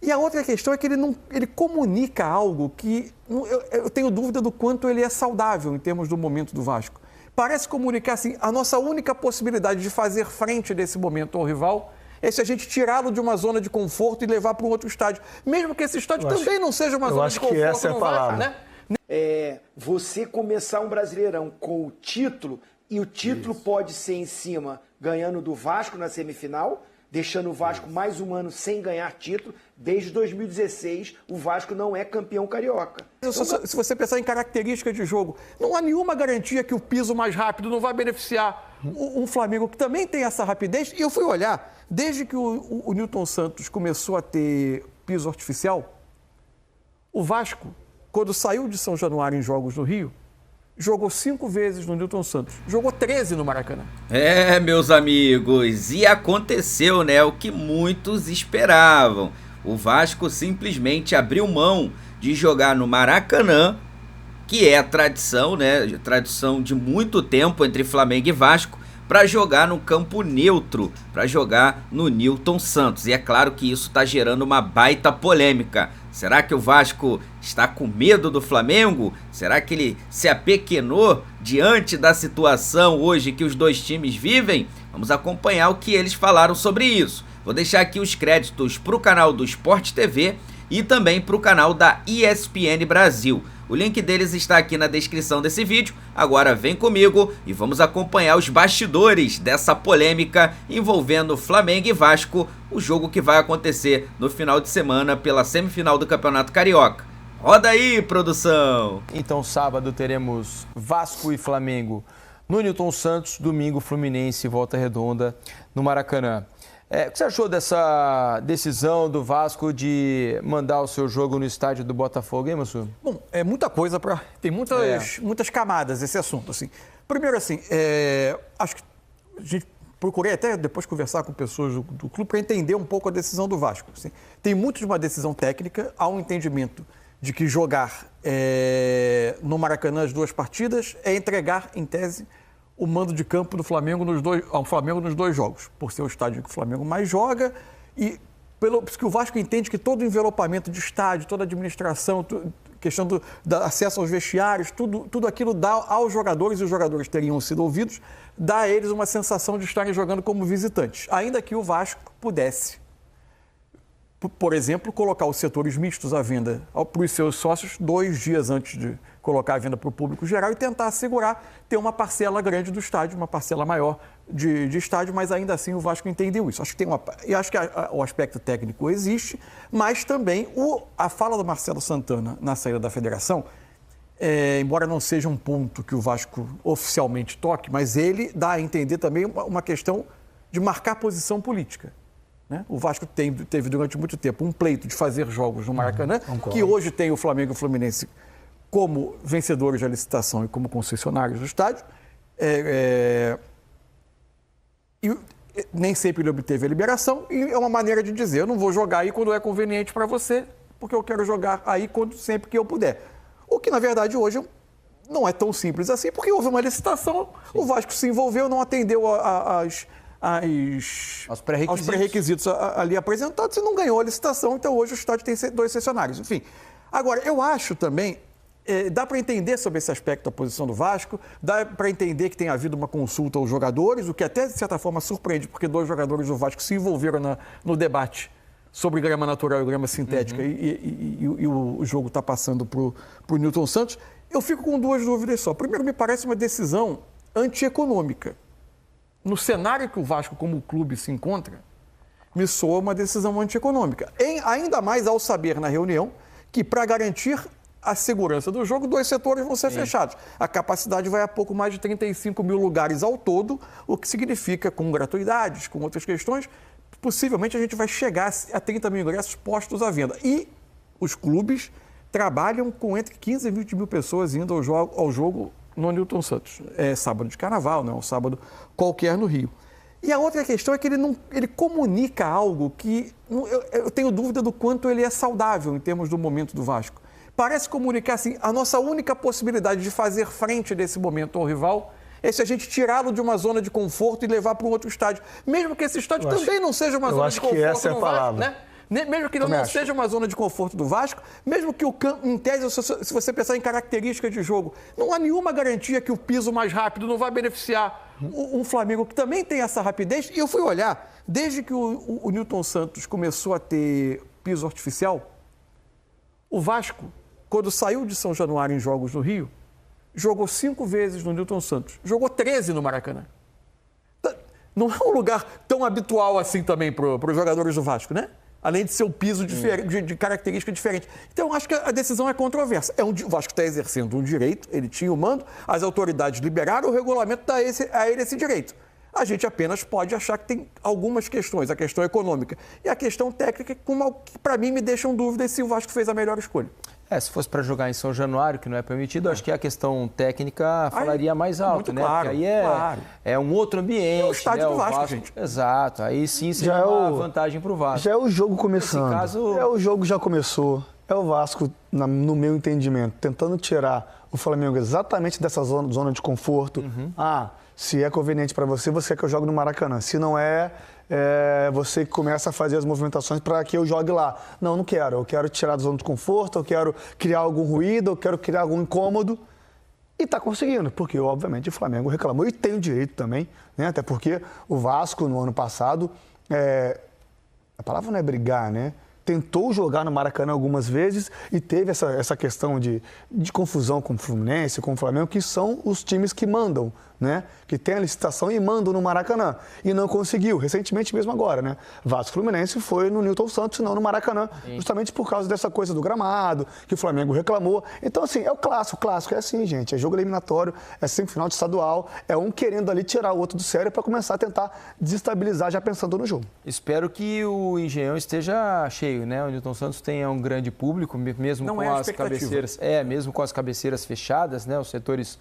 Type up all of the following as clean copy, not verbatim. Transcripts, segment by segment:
E a outra questão é que ele comunica algo que eu tenho dúvida do quanto ele é saudável em termos do momento do Vasco. Parece comunicar assim, a nossa única possibilidade de fazer frente nesse momento ao rival é se a gente tirá-lo de uma zona de conforto e levar para um outro estádio. Mesmo que esse estádio também não seja uma zona de conforto. Eu acho que essa é a palavra. Né? Você começar um Brasileirão com o título, e o título pode ser em cima, ganhando do Vasco na semifinal, deixando o Vasco mais um ano sem ganhar título. Desde 2016, o Vasco não é campeão carioca. Se você pensar em características de jogo, não há nenhuma garantia que o piso mais rápido não vai beneficiar um Flamengo que também tem essa rapidez. E eu fui olhar, desde que o Nilton Santos começou a ter piso artificial, o Vasco, quando saiu de São Januário em jogos no Rio, jogou 5 vezes no Nilton Santos, jogou 13 no Maracanã. Meus amigos, e aconteceu, né, o que muitos esperavam. O Vasco simplesmente abriu mão de jogar no Maracanã, que é a tradição, né, tradição de muito tempo entre Flamengo e Vasco, para jogar no campo neutro, para jogar no Nilton Santos. E é claro que isso está gerando uma baita polêmica. Será que o Vasco está com medo do Flamengo? Será que ele se apequenou diante da situação hoje que os dois times vivem? Vamos acompanhar o que eles falaram sobre isso. Vou deixar aqui os créditos para o canal do Sport TV e também para o canal da ESPN Brasil. O link deles está aqui na descrição desse vídeo. Agora vem comigo e vamos acompanhar os bastidores dessa polêmica envolvendo Flamengo e Vasco, o jogo que vai acontecer no final de semana pela semifinal do Campeonato Carioca. Roda aí, produção! Então, sábado teremos Vasco e Flamengo no Nilton Santos, domingo Fluminense e Volta Redonda no Maracanã. O que você achou dessa decisão do Vasco de mandar o seu jogo no estádio do Botafogo, hein, Mansur? Bom, é muita coisa para... Tem muitas camadas esse assunto, assim. Primeiro, assim, acho que a gente procurei até depois conversar com pessoas do clube para entender um pouco a decisão do Vasco. Assim. Tem muito de uma decisão técnica, há um entendimento de que jogar no Maracanã as 2 partidas é entregar, em tese, o mando de campo do Flamengo ao Flamengo nos 2 jogos, por ser o estádio que o Flamengo mais joga e porque o Vasco entende que todo o envelopamento de estádio, toda a administração, questão do acesso aos vestiários, tudo aquilo dá aos jogadores, e os jogadores teriam sido ouvidos, dá a eles uma sensação de estarem jogando como visitantes, ainda que o Vasco pudesse, por exemplo, colocar os setores mistos à venda para os seus sócios 2 dias antes de colocar a venda para o público geral e tentar assegurar ter uma parcela grande do estádio, uma parcela maior de estádio, mas ainda assim o Vasco entendeu isso. Acho que o aspecto técnico existe, mas também a fala do Marcelo Santana na saída da federação, embora não seja um ponto que o Vasco oficialmente toque, mas ele dá a entender também uma questão de marcar posição política. Né? O Vasco teve durante muito tempo um pleito de fazer jogos no Maracanã, que hoje tem o Flamengo e o Fluminense como vencedores da licitação e como concessionários do estádio. E nem sempre ele obteve a liberação, e é uma maneira de dizer, eu não vou jogar aí quando é conveniente para você, porque eu quero jogar aí sempre que eu puder. O que, na verdade, hoje não é tão simples assim, porque houve uma licitação, o Vasco se envolveu, não atendeu aos pré-requisitos ali apresentados e não ganhou a licitação, então hoje o estádio tem 2 cessionários. Enfim, agora, eu acho também, dá para entender sobre esse aspecto da posição do Vasco, dá para entender que tem havido uma consulta aos jogadores, o que até, de certa forma, surpreende, porque 2 jogadores do Vasco se envolveram no debate sobre grama natural e grama sintética, e o jogo está passando para o Nilton Santos. Eu fico com 2 dúvidas só. Primeiro, me parece uma decisão antieconômica. No cenário que o Vasco, como clube, se encontra, me soa uma decisão antieconômica. Ainda mais ao saber na reunião que, para garantir a segurança do jogo, 2 setores vão ser fechados. A capacidade vai a pouco mais de 35 mil lugares ao todo, o que significa, com gratuidades, com outras questões, possivelmente a gente vai chegar a 30 mil ingressos postos à venda. E os clubes trabalham com entre 15 e 20 mil pessoas indo ao jogo no Nilton Santos. É sábado de carnaval, não é um sábado qualquer no Rio. E a outra questão é que ele comunica algo que eu tenho dúvida do quanto ele é saudável em termos do momento do Vasco. Parece comunicar assim, a nossa única possibilidade de fazer frente nesse momento ao rival é se a gente tirá-lo de uma zona de conforto e levar para um outro estádio. Mesmo que esse estádio também não seja uma zona de conforto. Eu acho que essa é a palavra. Né? Mesmo que não seja uma zona de conforto do Vasco, mesmo que o campo, em tese, se você pensar em características de jogo, não há nenhuma garantia que o piso mais rápido não vai beneficiar um Flamengo que também tem essa rapidez. E eu fui olhar, desde que o Nilton Santos começou a ter piso artificial, o Vasco, quando saiu de São Januário em jogos no Rio, jogou 5 vezes no Nilton Santos, jogou 13 no Maracanã. Não é um lugar tão habitual assim também para os jogadores do Vasco, né? Além de ser um piso de característica diferente. Então, eu acho que a decisão é controversa. O Vasco está exercendo um direito, ele tinha o mando, as autoridades liberaram, o regulamento dá a ele esse direito. A gente apenas pode achar que tem algumas questões, a questão econômica e a questão técnica, que para mim me deixam dúvidas se o Vasco fez a melhor escolha. Se fosse para jogar em São Januário, que não é permitido, acho que a questão técnica falaria mais alto, muito né? Claro, porque aí é um outro ambiente. É o estádio do Vasco, gente. Exato, aí sim seria uma vantagem para o Vasco. Já é o jogo começando. Nesse caso... O jogo já começou. É o Vasco, no meu entendimento, tentando tirar o Flamengo exatamente dessa zona de conforto. Se é conveniente para você, você quer que eu jogue no Maracanã. Se não você começa a fazer as movimentações para que eu jogue lá. Não quero. Eu quero tirar da zona de conforto, eu quero criar algum ruído, eu quero criar algum incômodo. E está conseguindo, porque, obviamente, o Flamengo reclamou e tem o direito também, né? Até porque o Vasco, no ano passado, a palavra não é brigar, né? Tentou jogar no Maracanã algumas vezes e teve essa questão de confusão com o Fluminense, com o Flamengo, que são os times que mandam, né? Que tem a licitação e mandam no Maracanã. E não conseguiu. Recentemente mesmo agora, né? Vasco Fluminense foi no Nilton Santos, não no Maracanã, justamente por causa dessa coisa do gramado, que o Flamengo reclamou. Então, assim, é o clássico é assim, gente. É jogo eliminatório, é semifinal de estadual, é um querendo ali tirar o outro do sério para começar a tentar desestabilizar já pensando no jogo. Espero que o Engenhão esteja cheio, né? O Nilton Santos tenha um grande público, mesmo com as cabeceiras. Mesmo com as cabeceiras fechadas, né? Os setores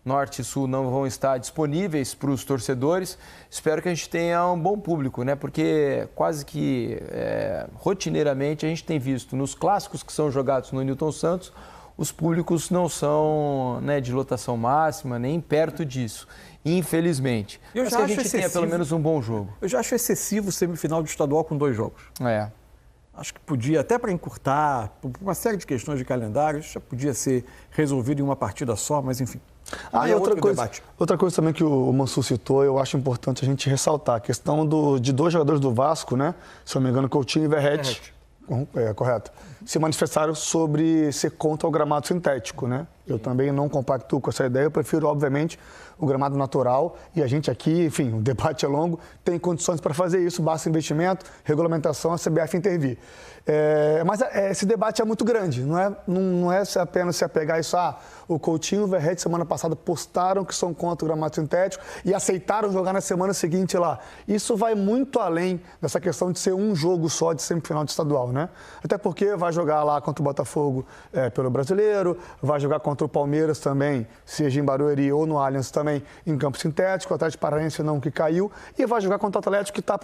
Norte e Sul não vão estar disponíveis para os torcedores. Espero que a gente tenha um bom público, né? Porque quase que rotineiramente a gente tem visto nos clássicos que são jogados no Nilton Santos, os públicos não são, né, de lotação máxima, nem perto disso, infelizmente. Mas que a gente tenha pelo menos um bom jogo. Eu já acho excessivo semifinal de estadual com 2 jogos. Acho que podia, até para encurtar, por uma série de questões de calendário, já podia ser resolvido em uma partida só, mas enfim. Outra coisa também que o Mansur citou, eu acho importante a gente ressaltar, a questão de 2 jogadores do Vasco, né? Se eu não me engano, Coutinho e Verratti. Correto. Se manifestaram sobre ser contra o gramado sintético, né? Eu também não compactuo com essa ideia, eu prefiro, obviamente, o gramado natural e a gente aqui, enfim, o debate é longo, tem condições para fazer isso, basta investimento, regulamentação, a CBF intervir. Mas esse debate é muito grande, não é apenas se apegar a isso. O Coutinho e o Verratti, semana passada, postaram que são contra o gramado sintético e aceitaram jogar na semana seguinte lá. Isso vai muito além dessa questão de ser um jogo só de semifinal de estadual, né? Até porque vai jogar lá contra o Botafogo pelo Brasileiro, vai jogar contra o Palmeiras também, seja em Barueri ou no Allianz também, em campo sintético, o Atlético Paranaense não, que caiu, e vai jogar contra o Atlético que está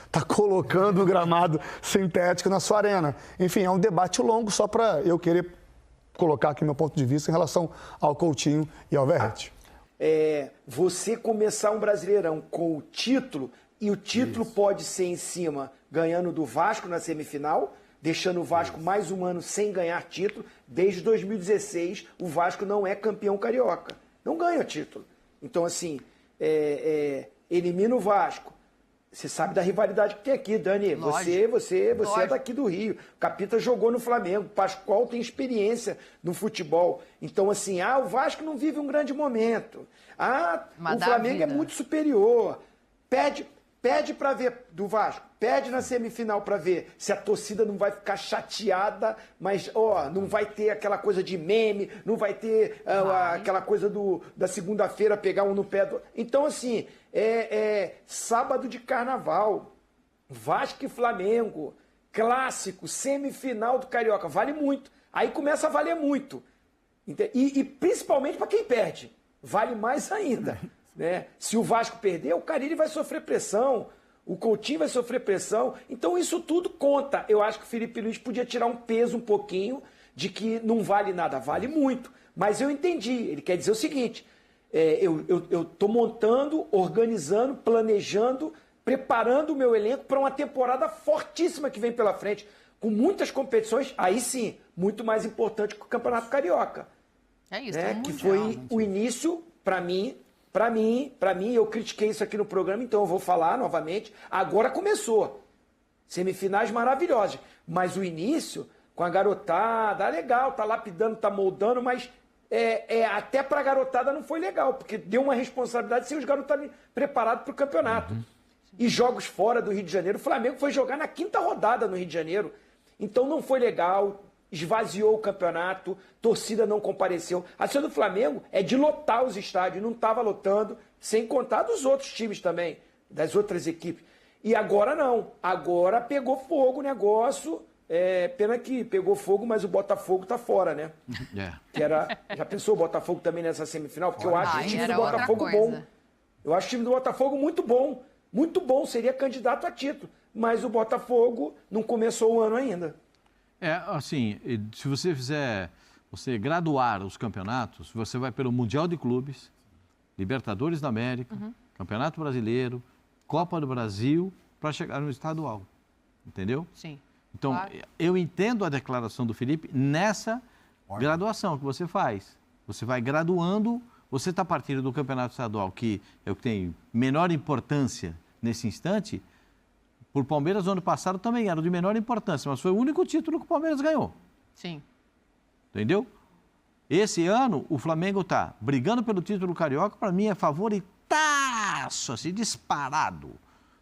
está colocando o gramado sintético na sua arena. Enfim, é um debate longo só para eu querer colocar aqui meu ponto de vista em relação ao Coutinho e ao Verratti. Você começar um Brasileirão com o título, e o título pode ser em cima ganhando do Vasco na semifinal, deixando o Vasco mais um ano sem ganhar título. Desde 2016, o Vasco não é campeão carioca. Não ganha título. Então, assim, elimina o Vasco. Você sabe da rivalidade que tem aqui, Dani. Você é daqui do Rio. O Capita jogou no Flamengo. O Pascoal tem experiência no futebol. Então, assim, o Vasco não vive um grande momento. O Flamengo é muito superior. Pede para ver do Vasco. Pede na semifinal para ver se a torcida não vai ficar chateada, mas não vai ter aquela coisa de meme, não vai ter aquela coisa da segunda-feira pegar um no pé do... Então, assim, sábado de carnaval, Vasco e Flamengo, clássico, semifinal do Carioca, vale muito. Aí começa a valer muito. E principalmente para quem perde, vale mais ainda. Né? Se o Vasco perder, o Carille vai sofrer pressão, o Coutinho vai sofrer pressão, então isso tudo conta. Eu acho que o Felipe Luiz podia tirar um peso um pouquinho de que não vale nada, vale muito, mas eu entendi, ele quer dizer o seguinte, eu estou montando, organizando, planejando preparando o meu elenco para uma temporada fortíssima que vem pela frente, com muitas competições, aí sim, muito mais importante que o Campeonato Carioca. É isso, que foi o início, para mim, eu critiquei isso aqui no programa, então eu vou falar novamente, agora começou. Semifinais maravilhosas, mas o início, com a garotada, legal, tá lapidando, tá moldando, mas até para a garotada não foi legal, porque deu uma responsabilidade sem os garotos estarem preparados para o campeonato. E jogos fora do Rio de Janeiro, o Flamengo foi jogar na 5ª rodada no Rio de Janeiro, então não foi legal, esvaziou o campeonato, torcida não compareceu. A torcida do Flamengo é de lotar os estádios, não estava lotando, sem contar dos outros times também, das outras equipes. E agora não, agora pegou fogo o negócio, pena que pegou fogo, mas o Botafogo tá fora, né? Já pensou o Botafogo também nessa semifinal? Porque eu acho o time do Botafogo bom. Eu acho o time do Botafogo muito bom, seria candidato a título. Mas o Botafogo não começou o ano ainda. Assim, se você você graduar os campeonatos, você vai pelo Mundial de Clubes, Libertadores da América, Campeonato Brasileiro, Copa do Brasil, para chegar no estadual. Entendeu? Sim. Então, claro. Eu entendo a declaração do Felipe nessa graduação que você faz. Você vai graduando, você está partindo do campeonato estadual, que é o que tem menor importância nesse instante. Por Palmeiras, no ano passado, também era de menor importância, mas foi o único título que o Palmeiras ganhou. Sim. Entendeu? Esse ano, o Flamengo está brigando pelo título carioca, para mim é favoritaço, assim, disparado.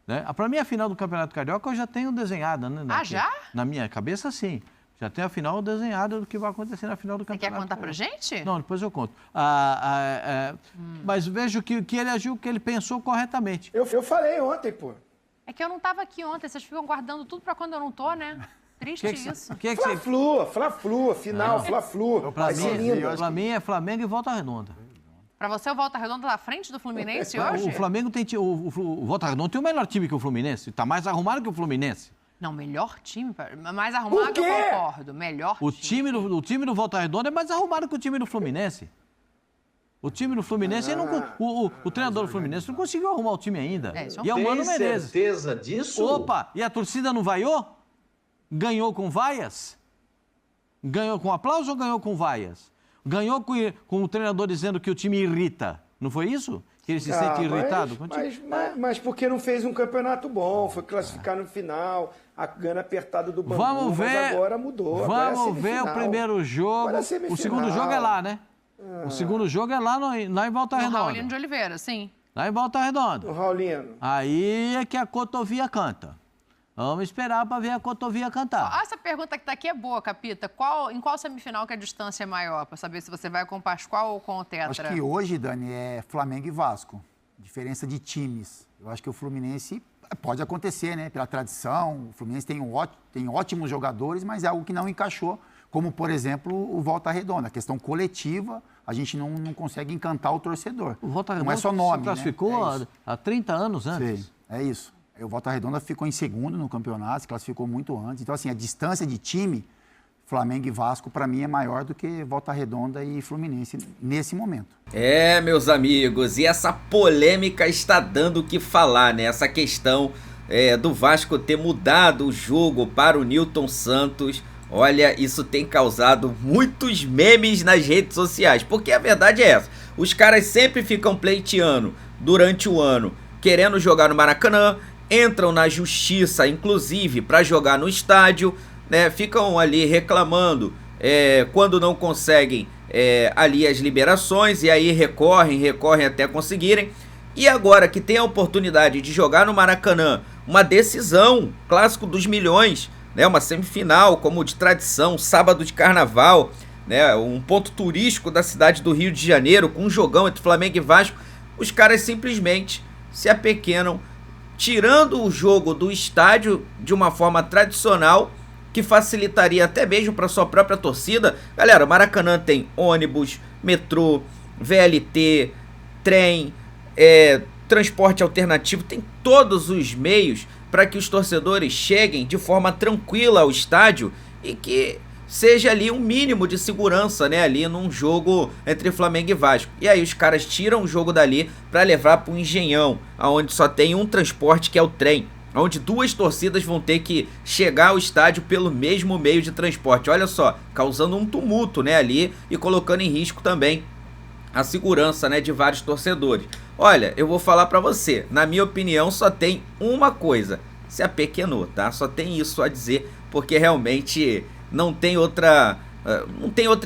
Né? Para mim, a final do Campeonato Carioca eu já tenho desenhada. Né? Já? Na minha cabeça, sim. Já tenho a final desenhada do que vai acontecer na final do Campeonato. Você quer contar pra gente? Não, depois eu conto. Mas vejo que ele agiu, que ele pensou corretamente. Eu falei ontem, pô. É que eu não estava aqui ontem, vocês ficam guardando tudo para quando eu não tô, né? Triste isso. Fla-Flu, final, Fla-Flu. Para mim é Flamengo e Volta Redonda. Para você, o Volta Redonda tá à frente do Fluminense hoje? O Flamengo tem... O Volta Redonda tem o melhor time que o Fluminense. Está mais arrumado que o Fluminense. Não, melhor time, mais arrumado que eu concordo. Melhor time. O time do Volta Redonda é mais arrumado que o time do Fluminense. O time do Fluminense, o treinador do Fluminense não conseguiu arrumar o time ainda. E é o Mano Menezes. Tem certeza disso? Opa, e a torcida não vaiou? Ganhou com vaias? Ganhou com aplauso ou ganhou com vaias? Ganhou com o treinador dizendo que o time irrita. Não foi isso? Que ele se sente irritado? Mas porque não fez um campeonato bom, foi classificar no final, ganhando apertado do Bangu, vamos ver, mas agora mudou. Vamos ver o primeiro jogo. O segundo jogo é lá, né? O segundo jogo é lá em Volta Redonda. No Raulino de Oliveira, sim. Lá em Volta Redonda. O Raulino. Aí é que a cotovia canta. Vamos esperar para ver a cotovia cantar. Essa pergunta que está aqui é boa, Capita. Em qual semifinal que a distância é maior? Para saber se você vai com o Pascoal ou com o Tetra. Acho que hoje, Dani, é Flamengo e Vasco. Diferença de times. Eu acho que o Fluminense pode acontecer, né? Pela tradição. O Fluminense tem ótimos jogadores, mas é algo que não encaixou. Como, por exemplo, o Volta Redonda. A questão coletiva, a gente não consegue encantar o torcedor. O Volta Redonda não é só nome, se classificou, né? há 30 anos antes. Sim, é isso. O Volta Redonda ficou em segundo no campeonato, se classificou muito antes. Então, assim, a distância de time, Flamengo e Vasco, para mim, é maior do que Volta Redonda e Fluminense nesse momento. Meus amigos, e essa polêmica está dando o que falar, né? Essa questão do Vasco ter mudado o jogo para o Nilton Santos. Olha, isso tem causado muitos memes nas redes sociais, porque a verdade é essa. Os caras sempre ficam pleiteando durante o ano, querendo jogar no Maracanã, entram na justiça, inclusive, para jogar no estádio, né? Ficam ali reclamando quando não conseguem ali as liberações, e aí recorrem até conseguirem. E agora que tem a oportunidade de jogar no Maracanã, uma decisão, clássico dos milhões, né? Uma semifinal, como de tradição, sábado de carnaval, né? Um ponto turístico da cidade do Rio de Janeiro, com um jogão entre Flamengo e Vasco, os caras simplesmente se apequenam, tirando o jogo do estádio de uma forma tradicional, que facilitaria até mesmo para sua própria torcida. Galera, o Maracanã tem ônibus, metrô, VLT, trem, transporte alternativo, tem todos os meios para que os torcedores cheguem de forma tranquila ao estádio e que seja ali um mínimo de segurança, né, ali num jogo entre Flamengo e Vasco. E aí os caras tiram o jogo dali para levar para um Engenhão, onde só tem um transporte, que é o trem, onde 2 torcidas vão ter que chegar ao estádio pelo mesmo meio de transporte. Olha só, causando um tumulto, né, ali e colocando em risco também a segurança, né, de vários torcedores. Olha, eu vou falar para você, na minha opinião só tem uma coisa: se apequenou, tá? Só tem isso a dizer, porque realmente não tem outra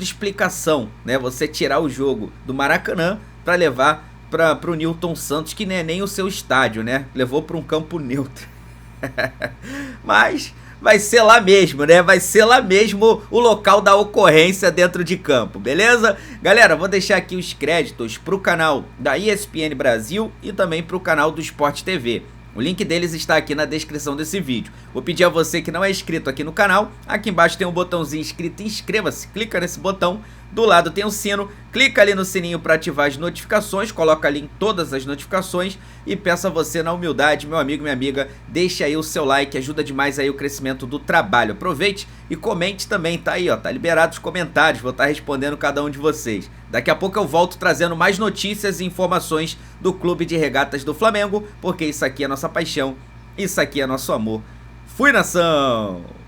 explicação, né? Você tirar o jogo do Maracanã para levar para o Newton Santos, que não é nem o seu estádio, né? Levou para um campo neutro. Mas vai ser lá mesmo, né? Vai ser lá mesmo o local da ocorrência dentro de campo, beleza? Galera, vou deixar aqui os créditos pro canal da ESPN Brasil e também pro canal do Sport TV. O link deles está aqui na descrição desse vídeo. Vou pedir a você que não é inscrito aqui no canal, aqui embaixo tem um botãozinho escrito inscreva-se, clica nesse botão, do lado tem o sino, clica ali no sininho para ativar as notificações, coloca ali em todas as notificações e peço a você na humildade, meu amigo, minha amiga, deixe aí o seu like, ajuda demais aí o crescimento do trabalho. Aproveite e comente também, tá aí, ó, tá liberado os comentários, vou estar respondendo cada um de vocês. Daqui a pouco eu volto trazendo mais notícias e informações do Clube de Regatas do Flamengo, porque isso aqui é nossa paixão, isso aqui é nosso amor. Fui, nação!